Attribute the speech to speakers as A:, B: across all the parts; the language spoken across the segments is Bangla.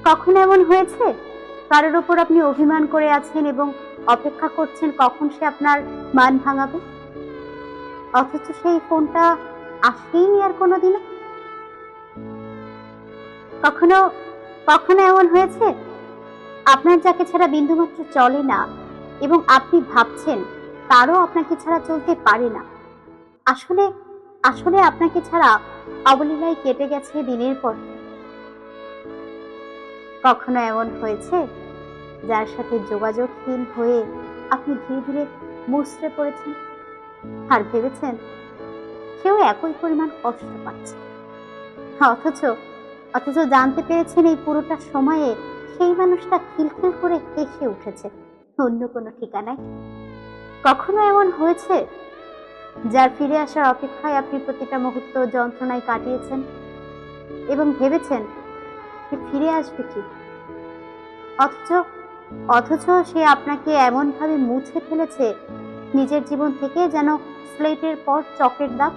A: কখনো এমন হয়েছে কারোর উপর আপনি অভিমান করে আছেন এবং অপেক্ষা করছেন কখন সে আপনার মান ভাঙাবে, অথচ সেই ফোনটা আসেইনি আর কোনোদিনও? কখনো কখনো এমন হয়েছে আপনার যাকে ছাড়া বিন্দুমাত্র চলে না এবং আপনি ভাবছেন তারও আপনাকে ছাড়া চলতে পারে না, আসলে আসলে আপনাকে ছাড়া অবলীলায় কেটে গেছে দিনের পর দিন? কখনো এমন হয়েছে যার সাথে যোগাযোগহীন হয়ে আপনি ধীরে ধীরে মুচড়ে পড়েছেন আর ভেবেছেন সেও একই পরিমাণ কষ্ট পাচ্ছে, অথচ অথচ জানতে পেরেছেন এই পুরোটা সময়ে সেই মানুষটা খিলখিল করে হেসে উঠেছে অন্য কোনো ঠিকানায়? কখনো এমন হয়েছে যার ফিরে আসার অপেক্ষায় আপনি প্রতিটা মুহূর্ত যন্ত্রণায় কাটিয়েছেন এবং ভেবেছেন সে ফিরে আসবে ঠিক, অথচ অথচ সে আপনাকে এমন ভাবে মুছে ফেলেছে নিজের জীবন থেকে যেন স্লেটের পর চকের দাগ?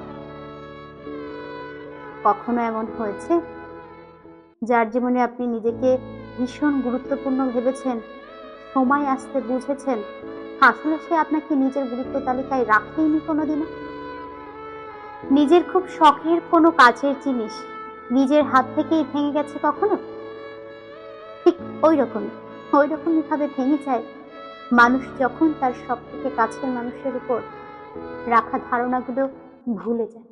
A: কখনো এমন হয়েছে যার জীবনে আপনি নিজেকে ভীষণ গুরুত্বপূর্ণ ভেবেছেন, সময় আসতে বুঝেছেন আসলে সে আপনাকে নিজের গুরুত্ব তালিকায় রাখেইনি কোনোদিনও? নিজের খুব শখের কোনো কাজের জিনিস নিজের হাত থেকেই ভেঙে গেছে কখনো? ঠিক ওই রকমই ভাবে ভেঙে যায় মানুষ যখন তার সব থেকে কাছের মানুষের উপর রাখা ধারণাগুলো ভুলে যায়।